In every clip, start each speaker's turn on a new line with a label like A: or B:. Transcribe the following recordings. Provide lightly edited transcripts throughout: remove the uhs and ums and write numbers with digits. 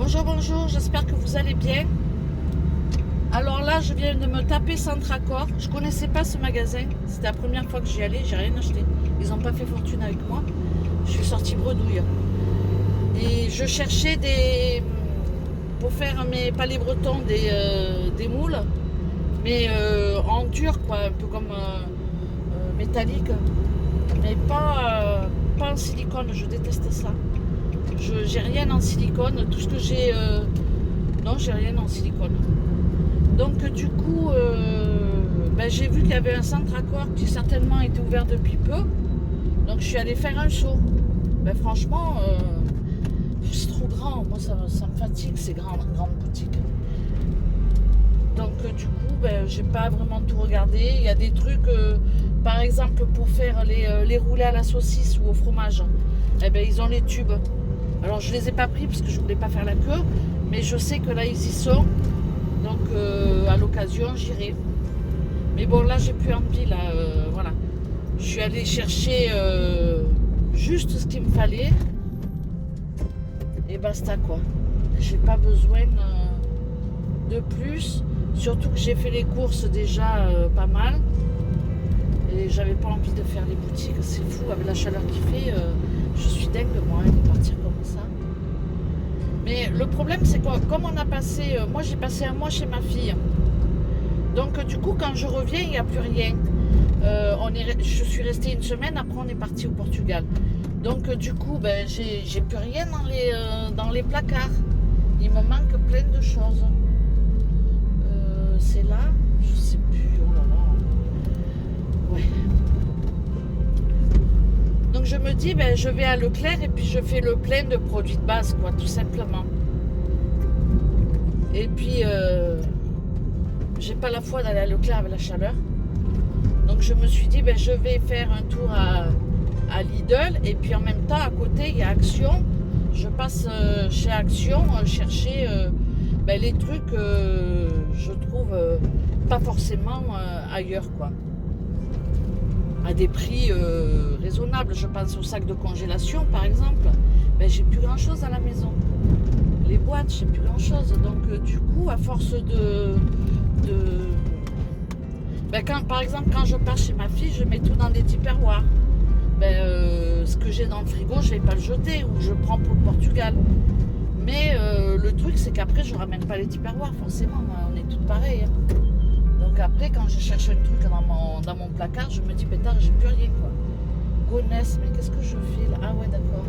A: Bonjour, j'espère que vous allez bien. Alors là, je viens de me taper Centracor. Je connaissais pas ce magasin. C'était la première fois que j'y allais, j'ai rien acheté. Ils n'ont pas fait fortune avec moi. Je suis sortie bredouille. Et je cherchais pour faire mes palais bretons des moules, mais en dur, quoi, un peu comme métallique, mais pas en silicone. Je déteste ça. J'ai rien en silicone. Tout ce que j'ai, non, j'ai rien en silicone. Donc du coup, j'ai vu qu'il y avait un Centracor qui certainement était ouvert depuis peu. Donc je suis allée faire un saut. Franchement, c'est trop grand. Moi, ça me fatigue ces grandes boutiques. Donc du coup, j'ai pas vraiment tout regardé. Il y a des trucs, par exemple, pour faire les roulés à la saucisse ou au fromage. Ils ont les tubes. Alors je les ai pas pris parce que je voulais pas faire la queue. Mais je sais que là, ils y sont. Donc à l'occasion, j'irai. Mais bon, là, j'ai plus envie. Là, voilà. Je suis allée chercher juste ce qu'il me fallait. Et basta, quoi. J'ai pas besoin de plus. Surtout que j'ai fait les courses déjà pas mal. Et j'avais pas envie de faire les boutiques. C'est fou, avec la chaleur qu'il fait. Je suis dingue, moi, de partir comme ça. Mais le problème, c'est que comme on a passé... moi, j'ai passé un mois chez ma fille. Donc, du coup, quand je reviens, il n'y a plus rien. Je suis restée une semaine, après on est parti au Portugal. Donc, du coup, j'ai plus rien dans les placards. Il me manque plein de choses. C'est là, je sais plus. Oh là là. Ouais. Donc, je me dis, je vais à Leclerc et puis je fais le plein de produits de base, quoi, tout simplement. Et puis, j'ai pas la foi d'aller à Leclerc avec la chaleur. Donc je me suis dit, je vais faire un tour à Lidl. Et puis en même temps, à côté, il y a Action. Je passe chez Action chercher les trucs que je trouve pas forcément ailleurs, quoi. À des prix raisonnables. Je pense au sac de congélation, par exemple. J'ai plus grand-chose à la maison. Les boîtes, j'ai plus grand-chose. Donc du coup, à force par exemple, quand je pars chez ma fille, je mets tout dans des tupperwares. Ce que j'ai dans le frigo, je ne vais pas le jeter ou je prends pour le Portugal. Mais le truc, c'est qu'après, je ne ramène pas les tupperwares, forcément. On est toutes pareilles. Hein. Donc après, quand je cherche un truc dans mon placard, je me dis, pétard, j'ai plus rien, quoi. Gonesse, mais qu'est-ce que je fais là? Ah ouais, d'accord.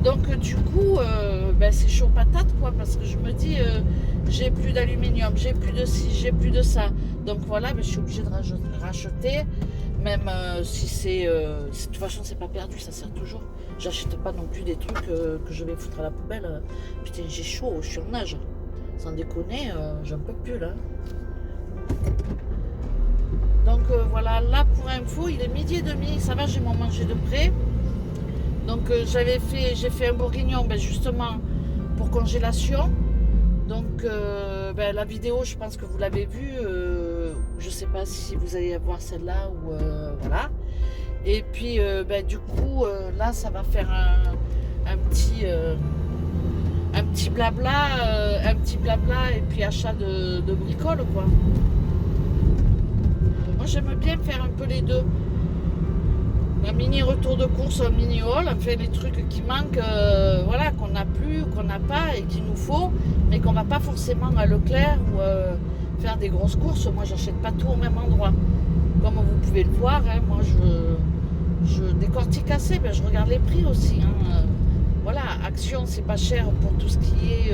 A: Donc du coup, c'est chaud patate, quoi, parce que je me dis, j'ai plus d'aluminium, j'ai plus de ci, j'ai plus de ça. Donc voilà, je suis obligée de racheter, même si c'est... de toute façon, c'est pas perdu, ça sert toujours. J'achète pas non plus des trucs que je vais foutre à la poubelle. Putain, j'ai chaud, je suis en nage. Sans déconner, j'en peux plus, là. Donc voilà, là, pour info, il est 12h30, ça va, j'ai mon manger de près. Donc j'ai fait un bourguignon justement pour congélation. Donc la vidéo, je pense que vous l'avez vue. Je ne sais pas si vous allez voir celle-là ou voilà. Et puis du coup là, ça va faire un petit blabla et puis achat de bricoles, quoi. Moi, j'aime bien faire un peu les deux. Un mini retour de course, un mini haul, enfin les trucs qui manquent, voilà, qu'on n'a plus, qu'on n'a pas et qu'il nous faut, mais qu'on va pas forcément à Leclerc ou faire des grosses courses. Moi, j'achète pas tout au même endroit. Comme vous pouvez le voir, hein, moi je décortique assez, je regarde les prix aussi. Hein. Voilà, Action, c'est pas cher pour tout ce qui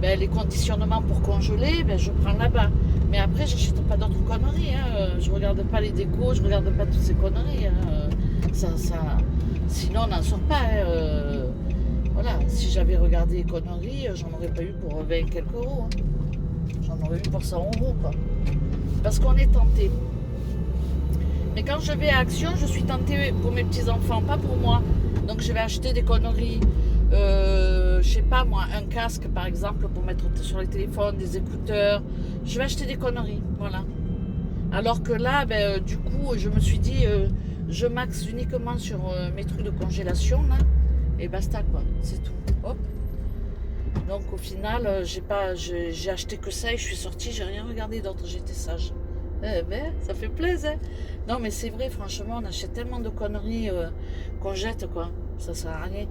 A: est les conditionnements pour congeler, je prends là-bas. Mais après, j'achète pas d'autres conneries. Hein. Je regarde pas les décos, je regarde pas toutes ces conneries. Hein. Sinon, on n'en sort pas. Hein. Voilà, si j'avais regardé les conneries, j'en aurais pas eu pour 20 quelques euros. Hein. J'en aurais eu pour 100 euros, quoi. Parce qu'on est tenté. Mais quand je vais à Action, je suis tentée pour mes petits-enfants, pas pour moi. Donc, je vais acheter des conneries. Je sais pas moi, un casque par exemple pour mettre sur les téléphones, des écouteurs. Je vais acheter des conneries, voilà. Alors que là, du coup, je me suis dit, je maxe uniquement sur mes trucs de congélation là, et basta, quoi, c'est tout. Hop. Donc au final, j'ai acheté que ça et je suis sortie, j'ai rien regardé d'autre, j'étais sage. Eh ben, ça fait plaisir. Hein. Non mais c'est vrai, franchement, on achète tellement de conneries qu'on jette, quoi. Ça sert à rien.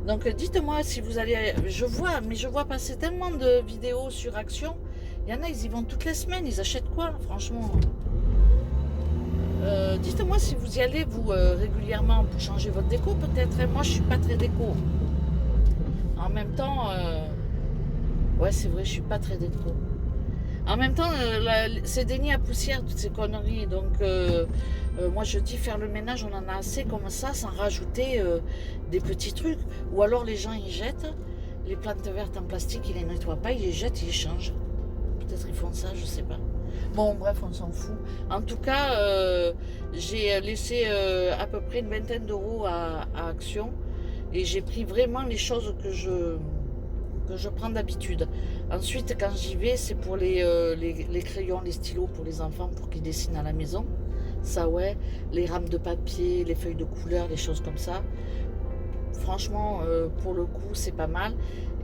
A: Donc dites-moi si vous allez... je vois passer tellement de vidéos sur Action. Il y en a, ils y vont toutes les semaines, ils achètent quoi, franchement. Dites-moi si vous y allez, vous, régulièrement pour changer votre déco, peut-être. Hein. Moi, je suis pas très déco. En même temps, ouais, c'est vrai, je suis pas très déco. En même temps, c'est des nids à poussière, toutes ces conneries. Donc, moi, je dis faire le ménage, on en a assez comme ça, sans rajouter des petits trucs. Ou alors, les gens, ils jettent les plantes vertes en plastique, ils les nettoient pas, ils les jettent, ils les changent. Peut-être ils font ça, je sais pas. Bon, bref, on s'en fout. En tout cas, j'ai laissé à peu près une vingtaine d'euros à Action. Et j'ai pris vraiment les choses que je prends d'habitude. Ensuite, quand j'y vais, c'est pour les crayons, les stylos pour les enfants, pour qu'ils dessinent à la maison. Ça, ouais. Les rames de papier, les feuilles de couleur, les choses comme ça. Franchement, pour le coup, c'est pas mal.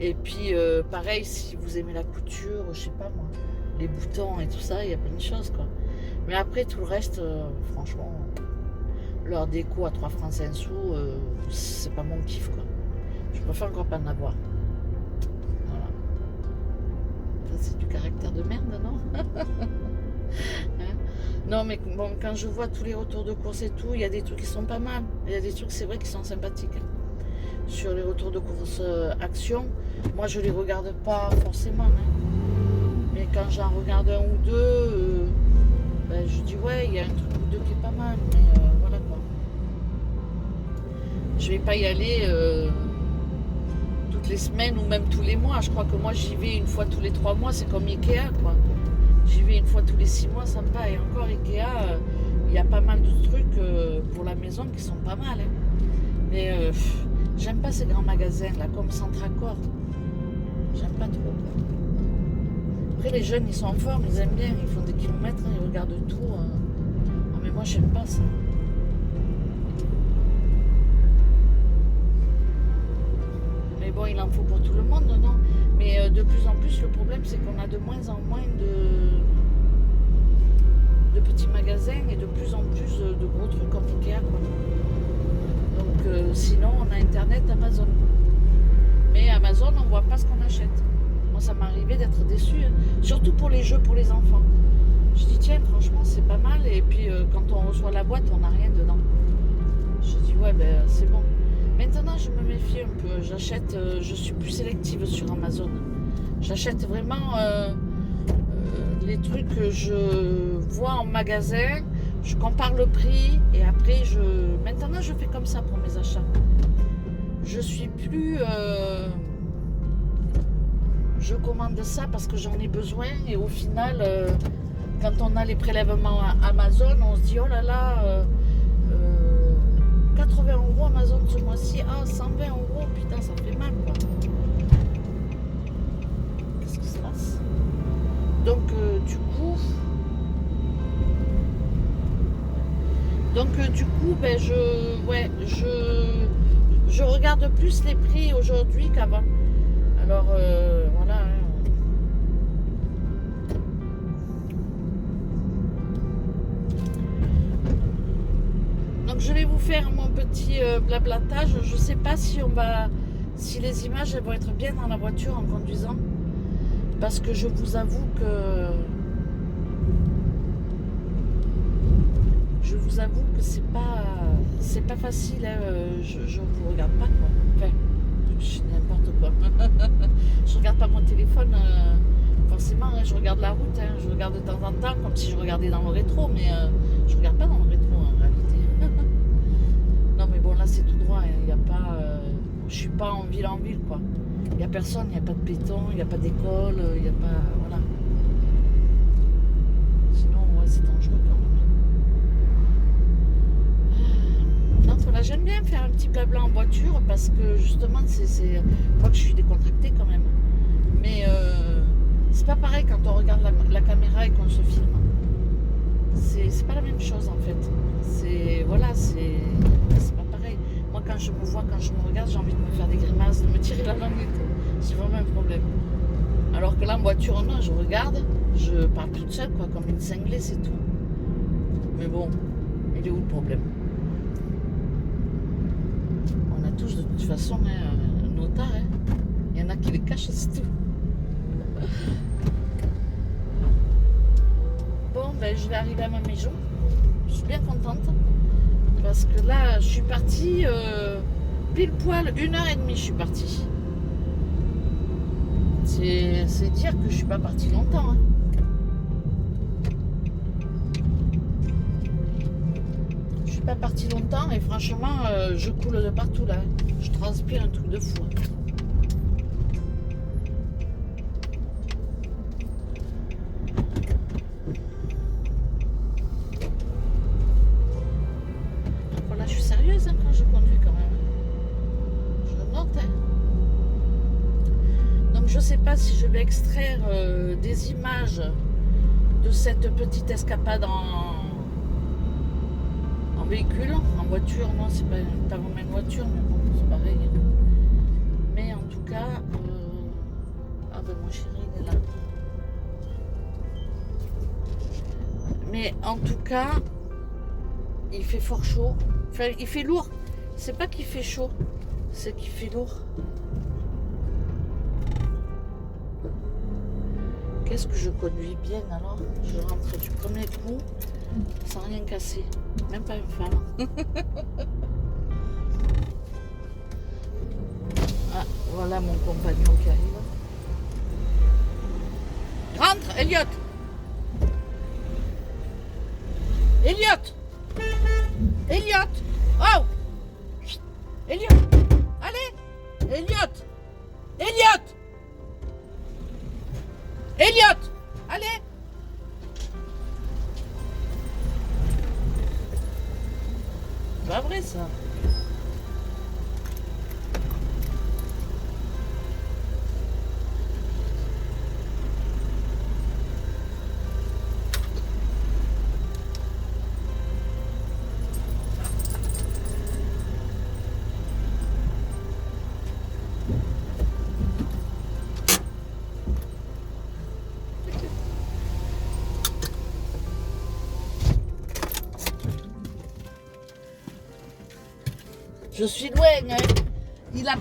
A: Et puis, pareil, si vous aimez la couture, je sais pas moi, les boutons et tout ça, il y a plein de choses, quoi. Mais après, tout le reste, franchement, leur déco à 3 francs 5 sous, c'est pas mon kiff, quoi. Je préfère encore pas en avoir. Voilà. Ça, c'est du caractère de merde, non? Hein? Non, mais bon, quand je vois tous les retours de course et tout, il y a des trucs qui sont pas mal. Il y a des trucs, c'est vrai, qui sont sympathiques. Sur les retours de course Action, moi, je les regarde pas forcément. Hein. Mais quand j'en regarde un ou deux, ben, je dis, ouais, il y a un truc ou deux qui est pas mal. Mais voilà, quoi. Je vais pas y aller toutes les semaines ou même tous les mois. Je crois que moi, j'y vais une fois tous les 3 mois. C'est comme Ikea, quoi. J'y vais une fois tous les 6 mois, ça me va. Et encore, Ikea, il y a pas mal de trucs pour la maison qui sont pas mal. Hein. Mais j'aime pas ces grands magasins, là, comme Centracor. J'aime pas trop, quoi. Après, les jeunes, ils sont en forme, ils aiment bien. Ils font des kilomètres, hein, ils regardent tout. Ah, mais moi, j'aime pas ça. Mais bon, il en faut pour tout le monde, non? Mais de plus en plus, le problème, c'est qu'on a de moins en moins de petits magasins et de plus en plus de gros trucs comme Ikea, quoi. Donc, sinon, on a Internet, Amazon. Mais Amazon, on voit pas ce qu'on achète. Moi, ça m'arrivait d'être déçue, hein. Surtout pour les jeux pour les enfants. Je dis, tiens, franchement, c'est pas mal. Et puis, quand on reçoit la boîte, on n'a rien dedans. Je dis, ouais, ben, c'est bon. Maintenant, je me méfie un peu. J'achète, je suis plus sélective sur Amazon. J'achète vraiment les trucs que je vois en magasin. Je compare le prix et après, maintenant, je fais comme ça pour mes achats. Je suis plus... je commande ça parce que j'en ai besoin et au final, quand on a les prélèvements à Amazon, on se dit, oh là là... 80 € Amazon ce mois-ci, ah 120 €, putain ça fait mal quoi. Qu'est-ce qui se passe? Donc du coup ben je regarde plus les prix aujourd'hui qu'avant. Alors voilà. Hein. Donc je vais vous faire mon petit blablatage. Je ne sais pas si les images elles vont être bien dans la voiture en conduisant, parce que je vous avoue que c'est pas facile. Hein. Je vous regarde pas quoi. Enfin, je n'importe quoi. Je regarde pas mon téléphone. Forcément, hein, je regarde la route. Hein. Je regarde de temps en temps comme si je regardais dans le rétro, mais je regarde pas dans le rétro en réalité. Non mais bon là c'est tout droit, il n'y a pas, je suis pas en ville quoi. Il n'y a personne, il n'y a pas de béton, il n'y a pas d'école, il n'y a pas, voilà. Sinon ouais c'est dangereux quand même. Donc voilà, j'aime bien faire un petit blabla en voiture parce que justement c'est moi que je suis décontractée quand même. Mais c'est pas pareil quand on regarde la caméra et qu'on se filme. C'est pas la même chose en fait. C'est pas pareil. Moi quand je me vois, quand je me regarde, j'ai envie de me faire des grimaces, de me tirer la langue et tout. C'est vraiment un problème. Alors que là, en voiture, non, je regarde, je parle toute seule, quoi, comme une cinglée, c'est tout. Mais bon, il est où le problème? On a tous, de toute façon, un otard. Hein. Il y en a qui les cachent, c'est tout. Bon, ben, je vais arriver à ma maison. Je suis bien contente. Parce que là, je suis partie pile poil 1h30, je suis partie. C'est dire que je suis pas partie longtemps. Hein. Je suis pas partie longtemps et franchement, je coule de partout là. Je transpire un truc de fou. Voilà, je suis sérieuse hein, quand je conduis quand même. Je note. Hein. Donc je sais pas si je vais extraire des images de cette petite escapade en véhicule, en voiture. Non, c'est pas vraiment une voiture, mais bon, c'est pareil. Mais en tout cas, ah ben mon chéri il est là. Mais en tout cas, il fait fort chaud. Enfin, il fait lourd. C'est pas qu'il fait chaud, c'est qu'il fait lourd. Qu'est-ce que je conduis bien alors? Je rentre du premier coup sans rien casser. Même pas une femme. Ah, voilà mon compagnon qui arrive. Rentre, Elliot! Elliot! Elliot! Oh! Elliot! Allez! Elliot! Elliot! Elliot! Allez! C'est pas vrai ça. Je suis loin, hein. Il a